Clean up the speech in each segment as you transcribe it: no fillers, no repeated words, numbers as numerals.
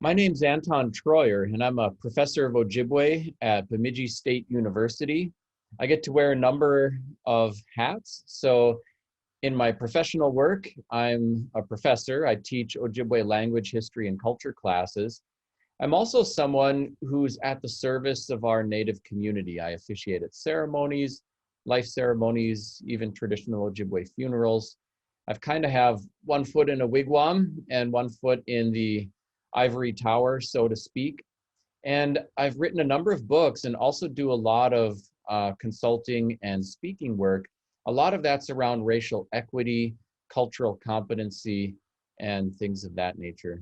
My name's Anton Treuer, and I'm a professor of Ojibwe at Bemidji State University. I get to wear a number of hats. So in my professional work, I'm a professor. I teach Ojibwe language, history, and culture classes. I'm also someone who's at the service of our Native community. I officiate at ceremonies, life ceremonies, even traditional Ojibwe funerals. I've kind of have one foot in a wigwam and one foot in the ivory tower, so to speak. And I've written a number of books and also do a lot of consulting and speaking work. A lot of that's around racial equity, cultural competency, and things of that nature.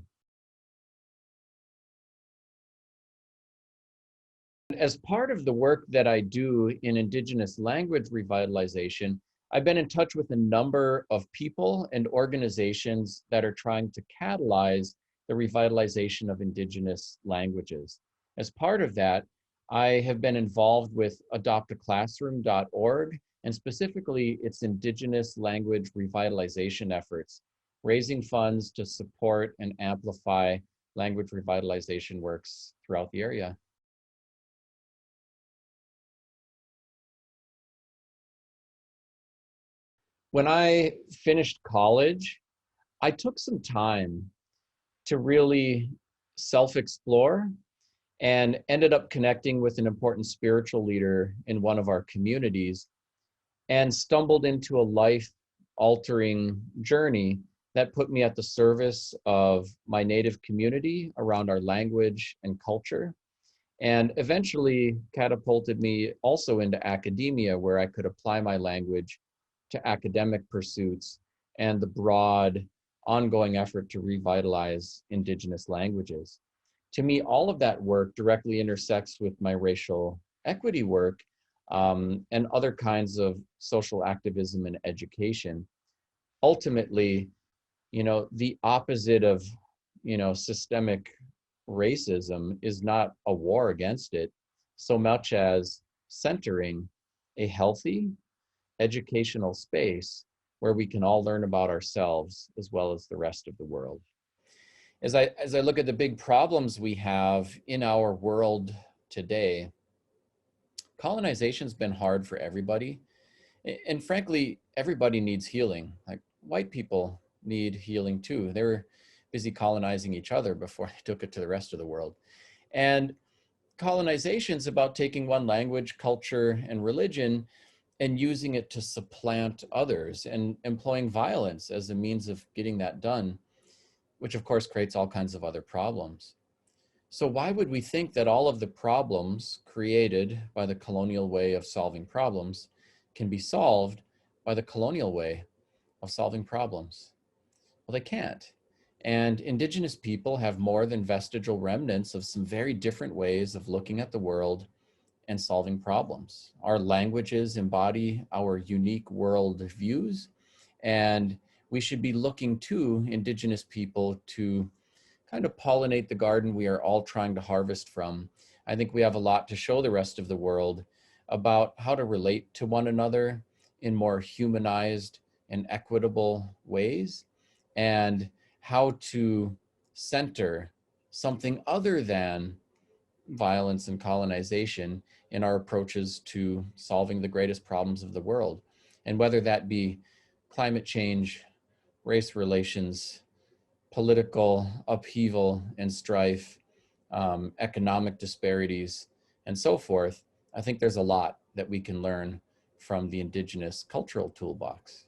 As part of the work that I do in Indigenous language revitalization, I've been in touch with a number of people and organizations that are trying to catalyze the revitalization of Indigenous languages. As part of that, I have been involved with adoptaclassroom.org and specifically its Indigenous language revitalization efforts, raising funds to support and amplify language revitalization works throughout the area. When I finished college, I took some time to really self-explore and ended up connecting with an important spiritual leader in one of our communities and stumbled into a life-altering journey that put me at the service of my Native community around our language and culture, and eventually catapulted me also into academia, where I could apply my language to academic pursuits and the broad ongoing effort to revitalize Indigenous languages. To me, all of that work directly intersects with my racial equity work and other kinds of social activism and education. Ultimately, the opposite of, systemic racism is not a war against it so much as centering a healthy educational space where we can all learn about ourselves as well as the rest of the world. As I look at the big problems we have in our world today, colonization's been hard for everybody. And frankly, everybody needs healing. Like white people need healing too. They were busy colonizing each other before they took it to the rest of the world. And colonization is about taking one language, culture, and religion and using it to supplant others and employing violence as a means of getting that done, which of course creates all kinds of other problems. So why would we think that all of the problems created by the colonial way of solving problems can be solved by the colonial way of solving problems? Well, they can't. And Indigenous people have more than vestigial remnants of some very different ways of looking at the world and solving problems. Our languages embody our unique world views, and we should be looking to Indigenous people to kind of pollinate the garden we are all trying to harvest from. I think we have a lot to show the rest of the world about how to relate to one another in more humanized and equitable ways, and how to center something other than violence and colonization in our approaches to solving the greatest problems of the world. And whether that be climate change, race relations, political upheaval and strife, economic disparities, and so forth, I think there's a lot that we can learn from the Indigenous cultural toolbox.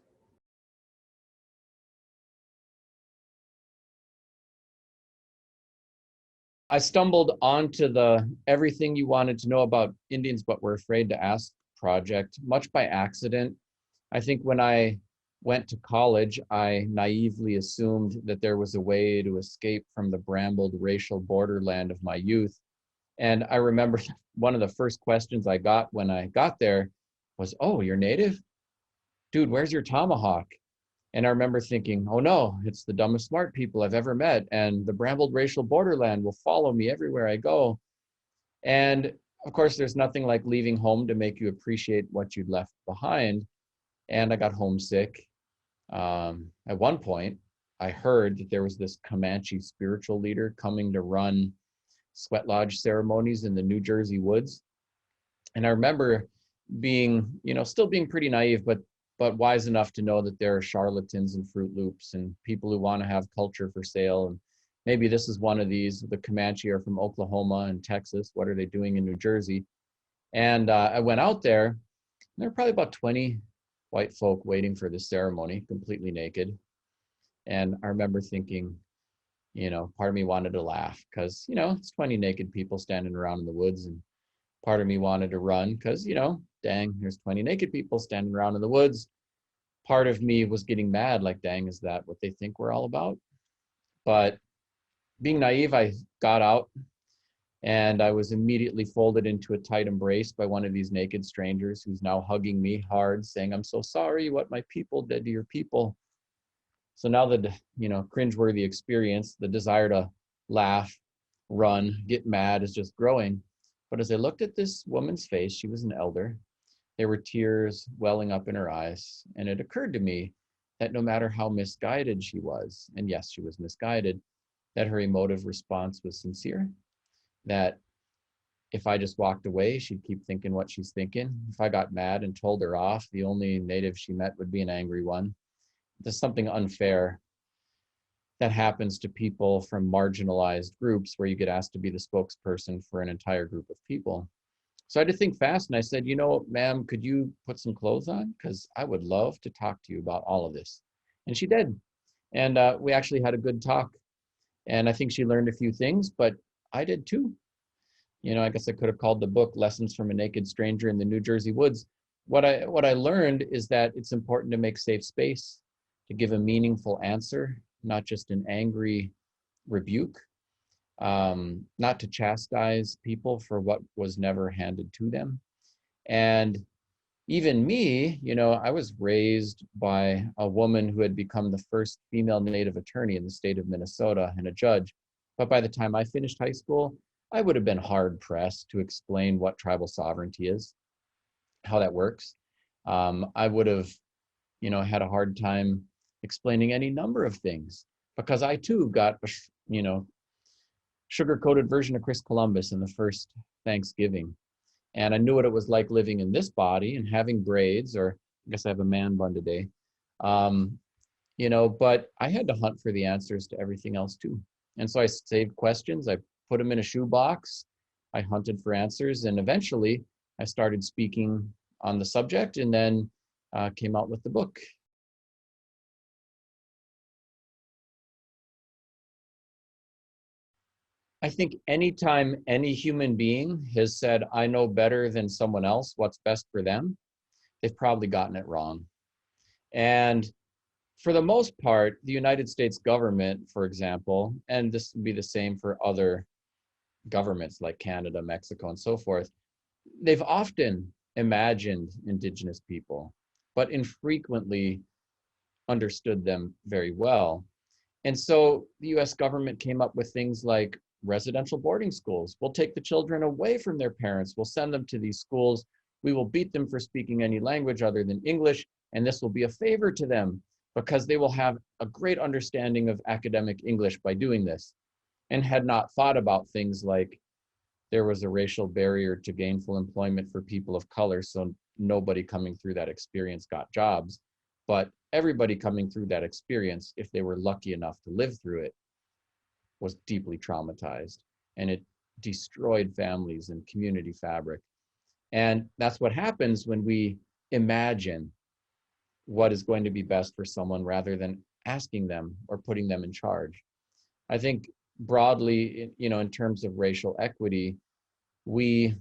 I stumbled onto the Everything You Wanted to Know About Indians But Were Afraid to Ask project, much by accident. I think when I went to college, I naively assumed that there was a way to escape from the brambled racial borderland of my youth. And I remember one of the first questions I got when I got there was, "Oh, you're Native? Dude, where's your tomahawk?" And I remember thinking, oh no, it's the dumbest smart people I've ever met, and the brambled racial borderland will follow me everywhere I go. And of course, there's nothing like leaving home to make you appreciate what you'd left behind. And I got homesick. At one point, I heard that there was this Comanche spiritual leader coming to run sweat lodge ceremonies in the New Jersey woods. And I remember being, still being pretty naive, but wise enough to know that there are charlatans and Fruit Loops and people who want to have culture for sale. And maybe this is one of these. The Comanche are from Oklahoma and Texas. What are they doing in New Jersey? And I went out there, and there were probably about 20 white folk waiting for this ceremony, completely naked. And I remember thinking, part of me wanted to laugh because, it's 20 naked people standing around in the woods. And part of me wanted to run because, dang, there's 20 naked people standing around in the woods. Part of me was getting mad, like, dang, is that what they think we're all about? But being naive, I got out and I was immediately folded into a tight embrace by one of these naked strangers who's now hugging me hard, saying, I'm so sorry what my people did to your people. So now the, cringeworthy experience, the desire to laugh, run, get mad is just growing. But as I looked at this woman's face, she was an elder. There were tears welling up in her eyes. And it occurred to me that no matter how misguided she was, and yes, she was misguided, that her emotive response was sincere, that if I just walked away, she'd keep thinking what she's thinking. If I got mad and told her off, the only native she met would be an angry one. There's something unfair that happens to people from marginalized groups where you get asked to be the spokesperson for an entire group of people. So I had to think fast, and I said, ma'am, could you put some clothes on? Because I would love to talk to you about all of this. And she did. And we actually had a good talk. And I think she learned a few things, but I did too. I guess I could have called the book Lessons from a Naked Stranger in the New Jersey Woods. What I learned is that it's important to make safe space, to give a meaningful answer, not just an angry rebuke, not to chastise people for what was never handed to them. And even me, I was raised by a woman who had become the first female Native attorney in the state of Minnesota and a judge. But by the time I finished high school, I would have been hard pressed to explain what tribal sovereignty is, how that works. I would have, had a hard time explaining any number of things because I too got a, sugar-coated version of Chris Columbus in the first Thanksgiving. And I knew what it was like living in this body and having braids, or I guess I have a man bun today. But I had to hunt for the answers to everything else too. And so I saved questions, I put them in a shoebox, I hunted for answers, and eventually I started speaking on the subject and then came out with the book. I think anytime any human being has said, I know better than someone else what's best for them, they've probably gotten it wrong. And for the most part, the United States government, for example, and this would be the same for other governments like Canada, Mexico, and so forth, they've often imagined Indigenous people, but infrequently understood them very well. And so the US government came up with things like residential boarding schools. We'll take the children away from their parents. We'll send them to these schools. We will beat them for speaking any language other than English. And this will be a favor to them because they will have a great understanding of academic English by doing this, and had not thought about things like there was a racial barrier to gainful employment for people of color. So nobody coming through that experience got jobs, but everybody coming through that experience, if they were lucky enough to live through it, was deeply traumatized, and it destroyed families and community fabric. And that's what happens when we imagine what is going to be best for someone rather than asking them or putting them in charge. I think broadly, in terms of racial equity, we,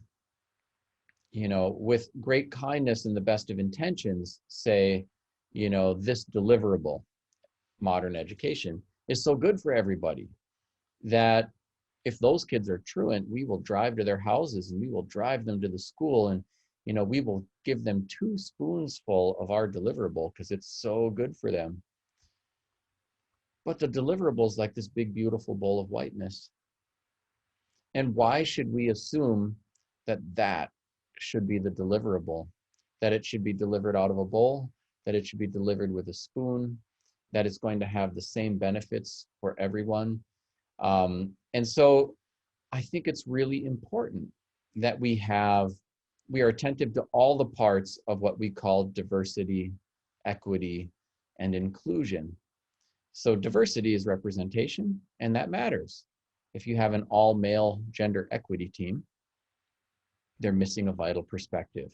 with great kindness and the best of intentions, say, this deliverable, modern education, is so good for everybody that if those kids are truant, we will drive to their houses and we will drive them to the school, and we will give them 2 spoonsful of our deliverable because it's so good for them. But the deliverable is like this big, beautiful bowl of whiteness. And why should we assume that that should be the deliverable, that it should be delivered out of a bowl, that it should be delivered with a spoon, that it's going to have the same benefits for everyone. And so I think it's really important that we are attentive to all the parts of what we call diversity, equity, and inclusion. So diversity is representation, and that matters. If you have an all-male gender equity team, they're missing a vital perspective,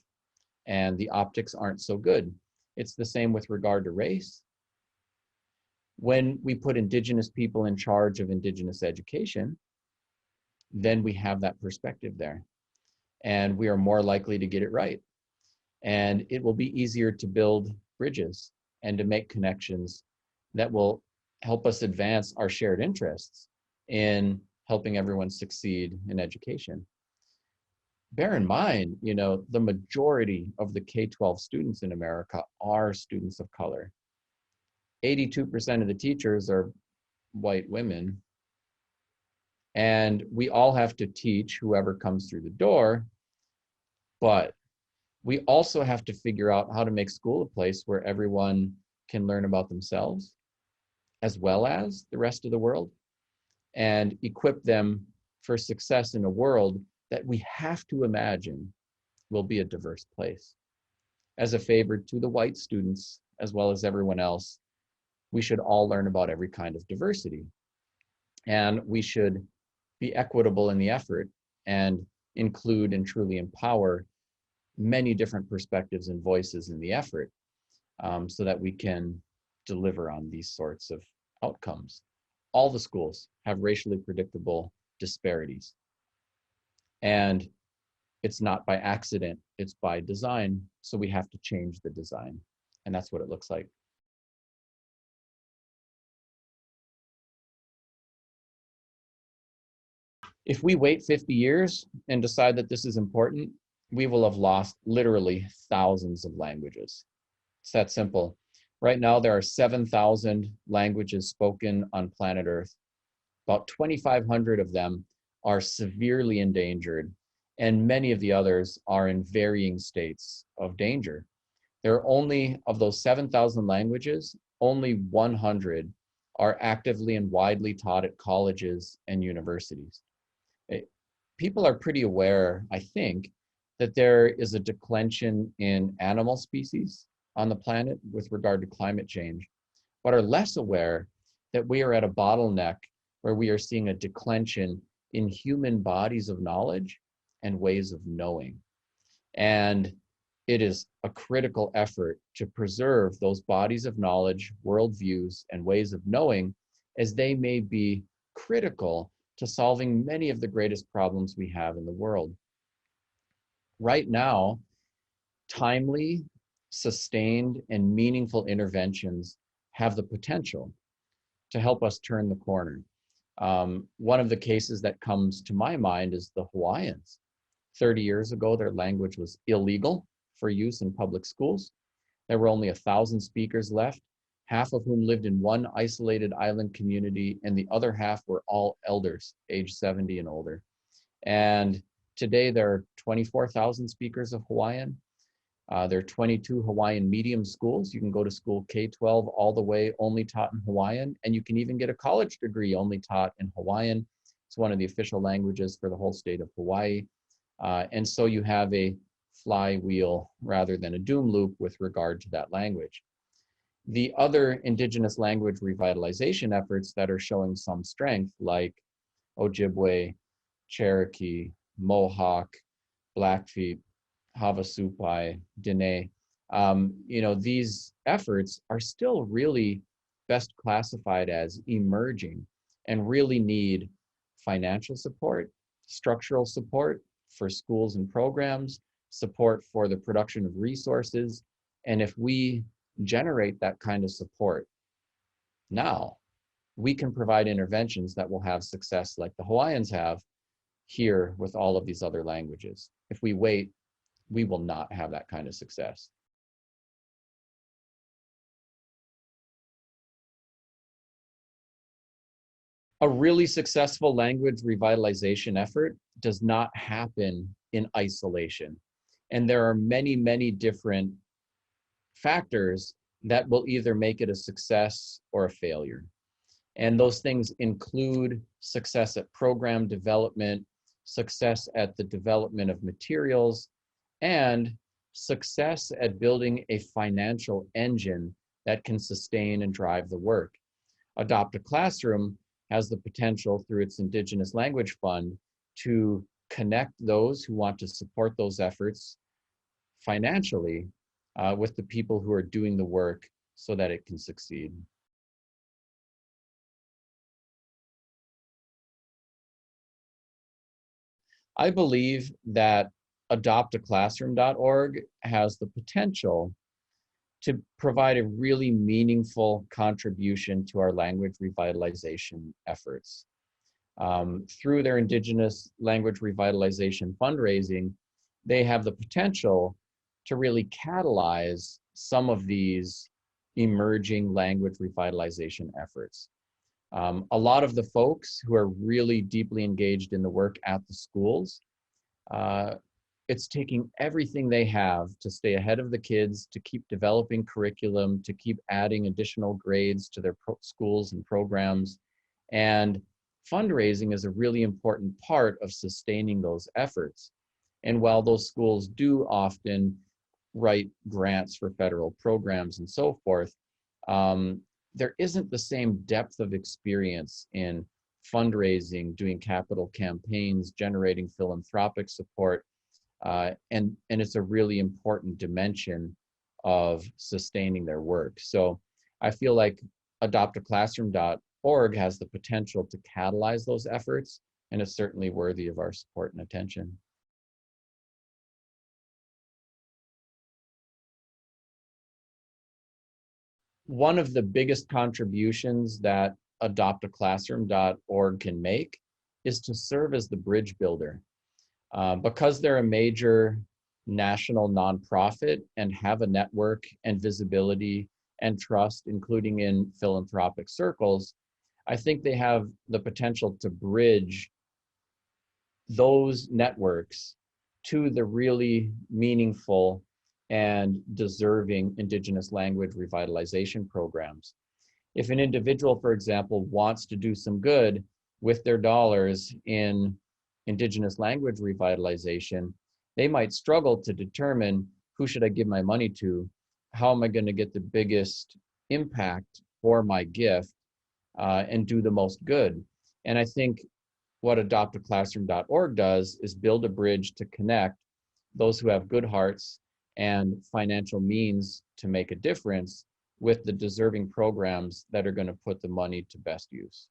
and the optics aren't so good. It's the same with regard to race. When we put Indigenous people in charge of Indigenous education, then we have that perspective there, and we are more likely to get it right. And it will be easier to build bridges and to make connections that will help us advance our shared interests in helping everyone succeed in education. Bear in mind, the majority of the K-12 students in America are students of color. 82% of the teachers are white women. And we all have to teach whoever comes through the door, but we also have to figure out how to make school a place where everyone can learn about themselves as well as the rest of the world, and equip them for success in a world that we have to imagine will be a diverse place. As a favor to the white students, as well as everyone else, we should all learn about every kind of diversity. And we should be equitable in the effort and include and truly empower many different perspectives and voices in the effort, so that we can deliver on these sorts of outcomes. All the schools have racially predictable disparities. And it's not by accident, it's by design. So we have to change the design. And that's what it looks like. If we wait 50 years and decide that this is important, we will have lost literally thousands of languages. It's that simple. Right now, there are 7,000 languages spoken on planet Earth. About 2,500 of them are severely endangered, and many of the others are in varying states of danger. There are only, of those 7,000 languages, only 100 are actively and widely taught at colleges and universities. People are pretty aware, I think, that there is a declension in animal species on the planet with regard to climate change, but are less aware that we are at a bottleneck where we are seeing a declension in human bodies of knowledge and ways of knowing. And it is a critical effort to preserve those bodies of knowledge, worldviews, and ways of knowing, as they may be critical to solving many of the greatest problems we have in the world. Right now, timely, sustained, and meaningful interventions have the potential to help us turn the corner. One of the cases that comes to my mind is the Hawaiians. 30 years ago, their language was illegal for use in public schools. There were only 1,000 speakers left, half of whom lived in one isolated island community, and the other half were all elders, age 70 and older. And today there are 24,000 speakers of Hawaiian. There are 22 Hawaiian medium schools. You can go to school K-12 all the way, only taught in Hawaiian, and you can even get a college degree only taught in Hawaiian. It's one of the official languages for the whole state of Hawaii. And so you have a flywheel rather than a doom loop with regard to that language. The other Indigenous language revitalization efforts that are showing some strength, like Ojibwe, Cherokee, Mohawk, Blackfeet, Havasupai, Dene, these efforts are still really best classified as emerging and really need financial support, structural support for schools and programs, support for the production of resources. And if we generate that kind of support now, we can provide interventions that will have success like the Hawaiians have here with all of these other languages. If we wait, we will not have that kind of success. A really successful language revitalization effort does not happen in isolation. And there are many, many different factors that will either make it a success or a failure. And those things include success at program development, success at the development of materials, and success at building a financial engine that can sustain and drive the work. Adopt a Classroom has the potential through its Indigenous Language Fund to connect those who want to support those efforts financially with the people who are doing the work so that it can succeed. I believe that adoptaclassroom.org has the potential to provide a really meaningful contribution to our language revitalization efforts. Through their Indigenous language revitalization fundraising, they have the potential to really catalyze some of these emerging language revitalization efforts. A lot of the folks who are really deeply engaged in the work at the schools, it's taking everything they have to stay ahead of the kids, to keep developing curriculum, to keep adding additional grades to their schools and programs. And fundraising is a really important part of sustaining those efforts. And while those schools do often write grants for federal programs and so forth, there isn't the same depth of experience in fundraising, doing capital campaigns, generating philanthropic support, and it's a really important dimension of sustaining their work. So I feel like adoptaclassroom.org has the potential to catalyze those efforts, and it's certainly worthy of our support and attention. One of the biggest contributions that adoptaclassroom.org can make is to serve as the bridge builder. Because they're a major national nonprofit and have a network and visibility and trust, including in philanthropic circles, I think they have the potential to bridge those networks to the really meaningful and deserving Indigenous language revitalization programs. If an individual, for example, wants to do some good with their dollars in Indigenous language revitalization, they might struggle to determine, who should I give my money to? How am I going to get the biggest impact for my gift and do the most good? And I think what adoptaclassroom.org does is build a bridge to connect those who have good hearts and financial means to make a difference with the deserving programs that are going to put the money to best use.